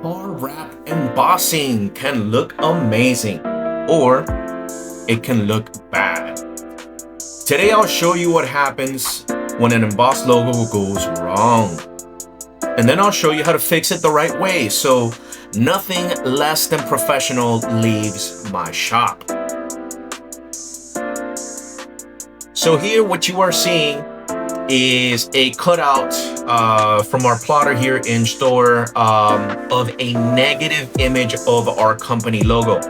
bar wrap embossing can look amazing, or it can look bad. Today I'll show you what happens when an embossed logo goes wrong. And then I'll show you how to fix it the right way so nothing less than professional leaves my shop. So here what you are seeing is a cutout from our plotter here in store of a negative image of our company logo.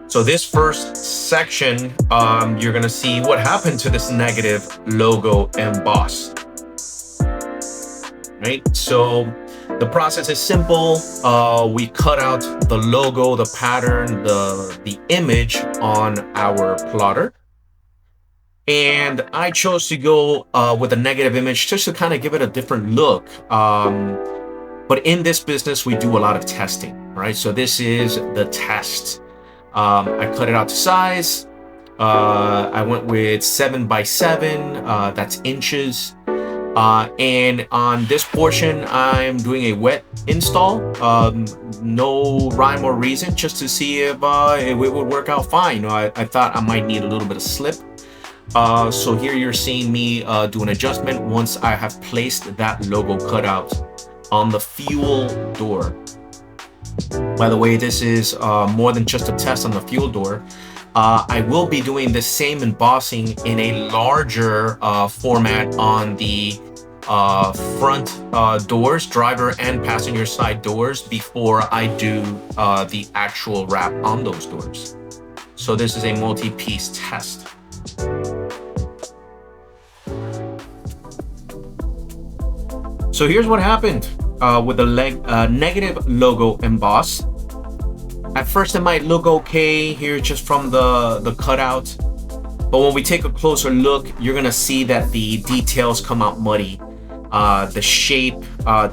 So this first section, you're gonna see what happened to this negative logo emboss. Right, so the process is simple. We cut out the logo, the pattern, the image on our plotter. And I chose to go with a negative image just to kind of give it a different look. But in this business, we do a lot of testing, right? So this is the test. I cut it out to size. I went with 7 by 7, that's inches. And on this portion, I'm doing a wet install. No rhyme or reason, just to see if it would work out fine. You know, I thought I might need a little bit of slip. So here you're seeing me do an adjustment once I have placed that logo cutout on the fuel door. By the way, this is more than just a test on the fuel door. I will be doing the same embossing in a larger format on the front doors, driver and passenger side doors, before I do the actual wrap on those doors. So this is a multi-piece test. So here's what happened with the negative logo emboss. At first it might look okay here just from the cutout, but when we take a closer look, you're gonna see that the details come out muddy. The shape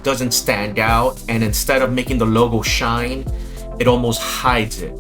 doesn't stand out, and instead of making the logo shine, it almost hides it.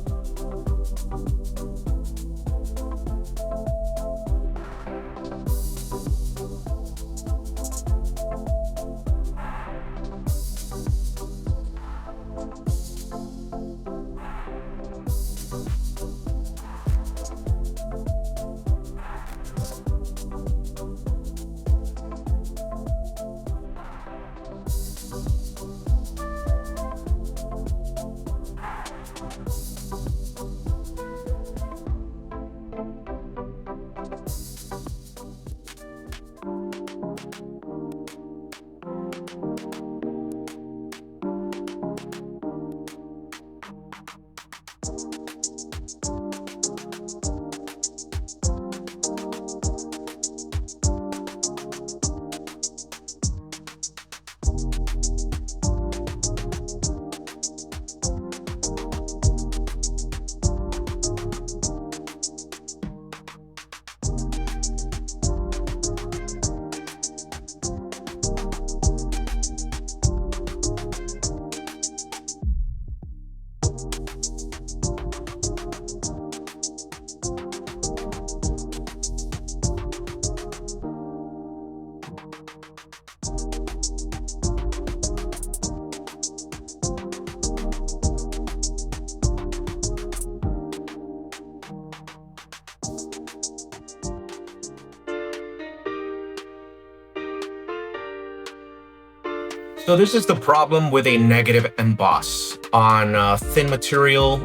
So this is the problem with a negative emboss. On thin material,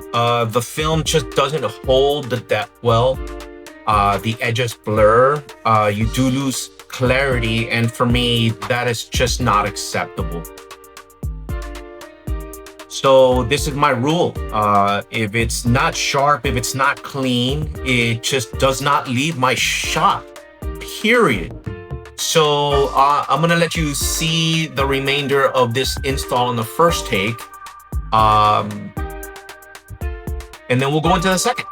the film just doesn't hold the depth well. The edges blur, you do lose clarity, and for me, that is just not acceptable. So this is my rule. If it's not sharp, if it's not clean, it just does not leave my shop, period. So I'm gonna let you see the remainder of this install in the first take. And then we'll go into the second.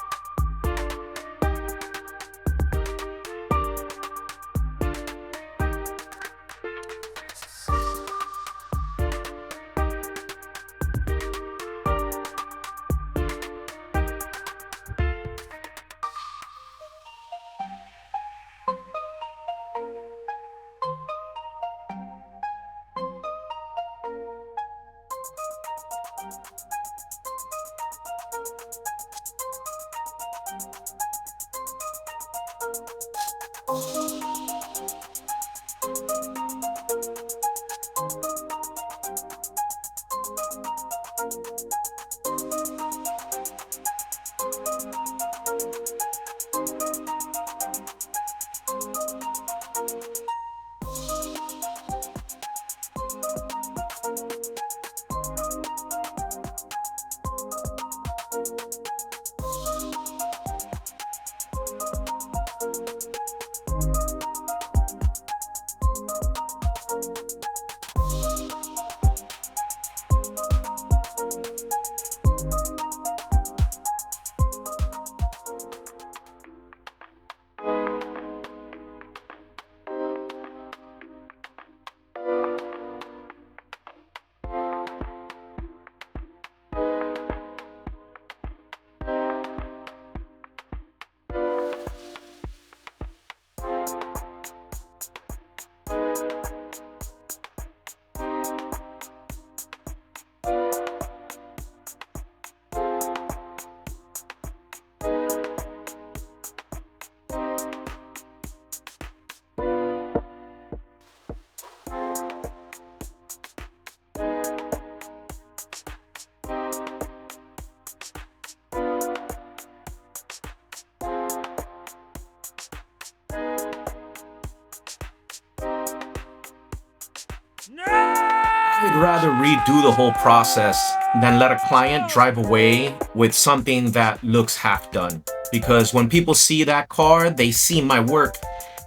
I'd rather redo the whole process than let a client drive away with something that looks half done. Because when people see that car, they see my work,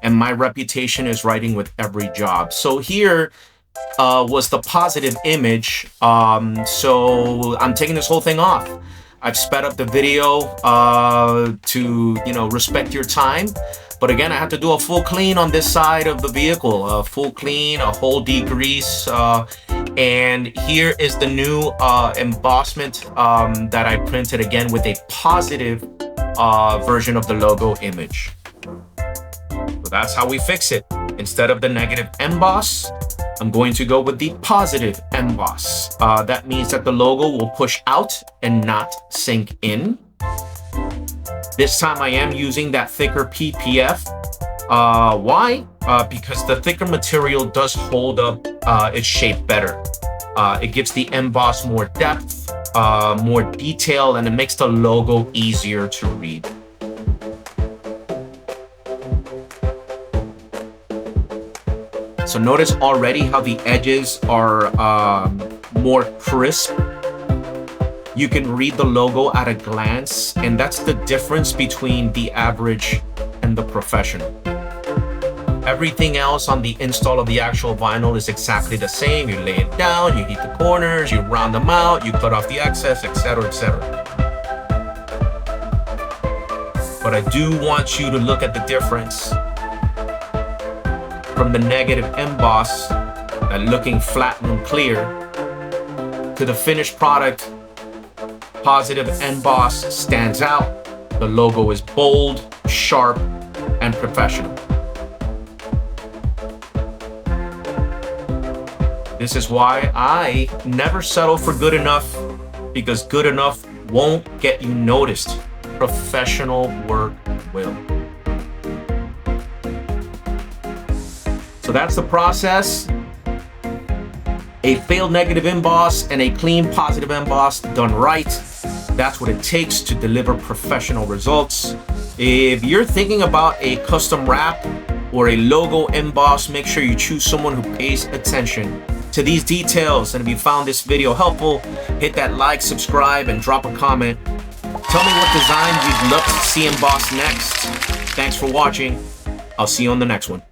and my reputation is riding with every job. So here was the positive image. So I'm taking this whole thing off. I've sped up the video to, respect your time. But again, I have to do a full clean on this side of the vehicle, a full clean, a whole degrease. And here is the new embossment that I printed again with a positive version of the logo image. So that's how we fix it. Instead of the negative emboss, I'm going to go with the positive emboss. That means that the logo will push out and not sink in. This time I am using that thicker PPF. Why? Because the thicker material does hold up its shape better. It gives the emboss more depth, more detail, and it makes the logo easier to read. So notice already how the edges are more crisp. You can read the logo at a glance, and that's the difference between the average and the professional. Everything else on the install of the actual vinyl is exactly the same. You lay it down, you heat the corners, you round them out, you cut off the excess, etc., etc. But I do want you to look at the difference from the negative emboss and looking flat and clear to the finished product. Positive emboss stands out. The logo is bold, sharp, and professional. This is why I never settle for good enough, because good enough won't get you noticed. Professional work will. So that's the process. A failed negative emboss and a clean positive emboss done right. That's what it takes to deliver professional results. If you're thinking about a custom wrap or a logo emboss, make sure you choose someone who pays attention to these details. And if you found this video helpful, hit that like, subscribe, and drop a comment. Tell me what design you'd love to see embossed next. Thanks for watching. I'll see you on the next one.